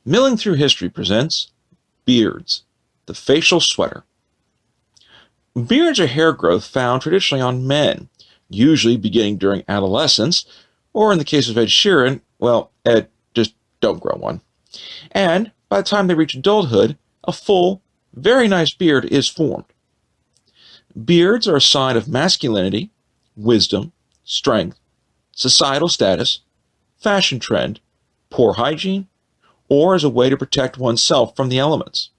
Milling Through History presents Beards, the Facial Sweater. Beards are hair growth found traditionally on men, usually beginning during adolescence, or in the case of Ed Sheeran, well, Ed, just don't grow one. And by the time they reach adulthood, a full, very nice beard is formed. Beards are a sign of masculinity, wisdom, strength, societal status, fashion trend, poor hygiene, or as a way to protect oneself from the elements.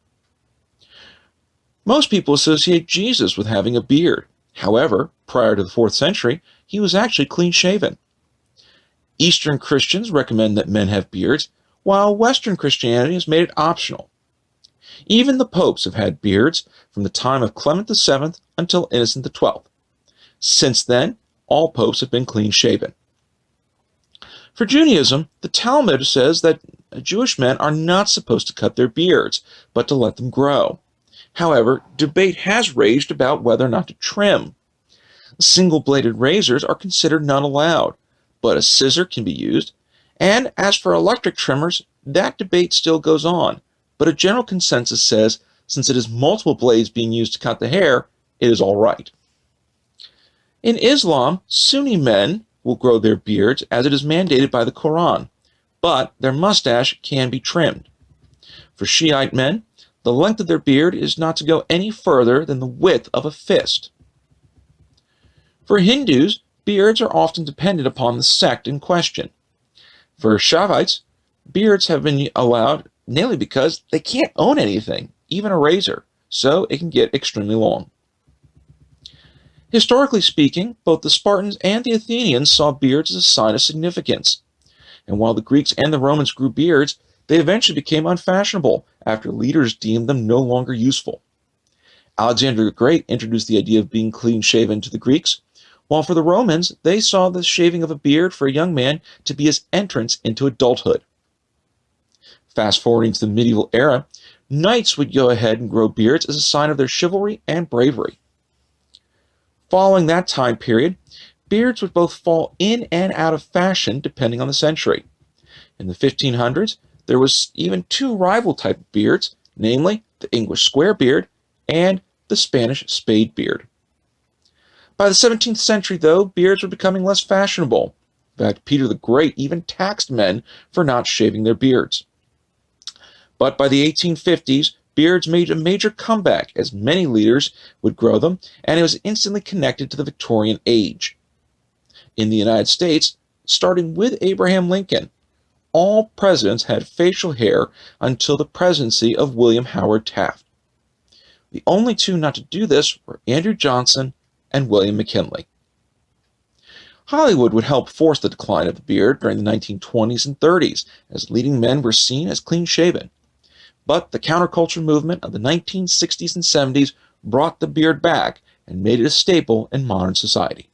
Most people associate Jesus with having a beard. However, prior to the 4th century, he was actually clean-shaven. Eastern Christians recommend that men have beards, while Western Christianity has made it optional. Even the popes have had beards from the time of Clement VII until Innocent XII. Since then, all popes have been clean-shaven. For Judaism, the Talmud says that Jewish men are not supposed to cut their beards, but to let them grow. However, debate has raged about whether or not to trim. Single-bladed razors are considered not allowed, but a scissor can be used. And as for electric trimmers, that debate still goes on, but a general consensus says since it is multiple blades being used to cut the hair, it is all right. In Islam, Sunni men will grow their beards as it is mandated by the Quran, but their mustache can be trimmed. For Shiite men, the length of their beard is not to go any further than the width of a fist. For Hindus, beards are often dependent upon the sect in question. For Shaivites, beards have been allowed mainly because they can't own anything, even a razor, so it can get extremely long. Historically speaking, both the Spartans and the Athenians saw beards as a sign of significance. And while the Greeks and the Romans grew beards, they eventually became unfashionable after leaders deemed them no longer useful. Alexander the Great introduced the idea of being clean-shaven to the Greeks, while for the Romans, they saw the shaving of a beard for a young man to be his entrance into adulthood. Fast-forwarding to the medieval era, knights would go ahead and grow beards as a sign of their chivalry and bravery. Following that time period, beards would both fall in and out of fashion depending on the century. In the 1500s, there was even two rival types of beards, namely the English square beard and the Spanish spade beard. By the 17th century, though, beards were becoming less fashionable. In fact, Peter the Great even taxed men for not shaving their beards. But by the 1850s, beards made a major comeback as many leaders would grow them, and it was instantly connected to the Victorian age. In the United States, starting with Abraham Lincoln, all presidents had facial hair until the presidency of William Howard Taft. The only two not to do this were Andrew Johnson and William McKinley. Hollywood would help force the decline of the beard during the 1920s and 30s, as leading men were seen as clean-shaven. But the counterculture movement of the 1960s and 70s brought the beard back and made it a staple in modern society.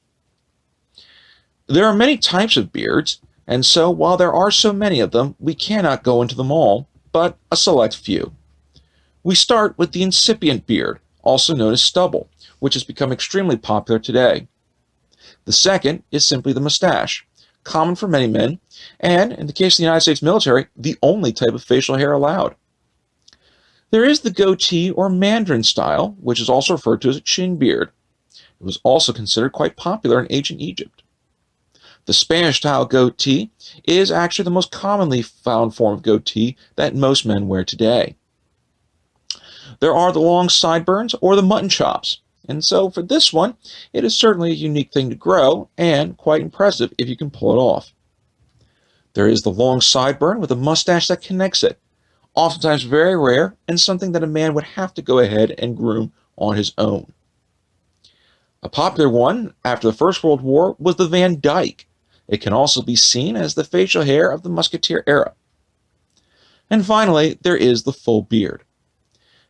There are many types of beards, and so while there are so many of them, we cannot go into them all, but a select few. We start with the incipient beard, also known as stubble, which has become extremely popular today. The second is simply the mustache, common for many men, and, in the case of the United States military, the only type of facial hair allowed. There is the goatee or mandarin style, which is also referred to as a chin beard. It was also considered quite popular in ancient Egypt. The Spanish-style goatee is actually the most commonly found form of goatee that most men wear today. There are the long sideburns or the mutton chops, and so for this one, it is certainly a unique thing to grow and quite impressive if you can pull it off. There is the long sideburn with a mustache that connects it, oftentimes very rare and something that a man would have to go ahead and groom on his own. A popular one after the First World War was the Van Dyke. It can also be seen as the facial hair of the Musketeer era. And finally, there is the full beard.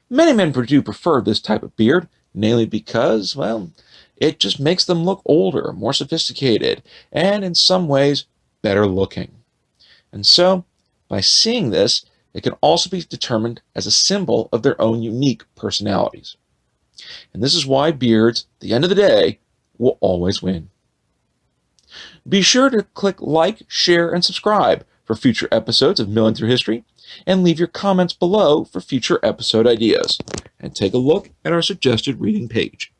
Many men do prefer this type of beard, namely because, well, it just makes them look older, more sophisticated, and in some ways, better looking. And so, by seeing this, it can also be determined as a symbol of their own unique personalities. And this is why beards, at the end of the day, will always win. Be sure to click like, share, and subscribe for future episodes of Milling Through History, and leave your comments below for future episode ideas. And take a look at our suggested reading page.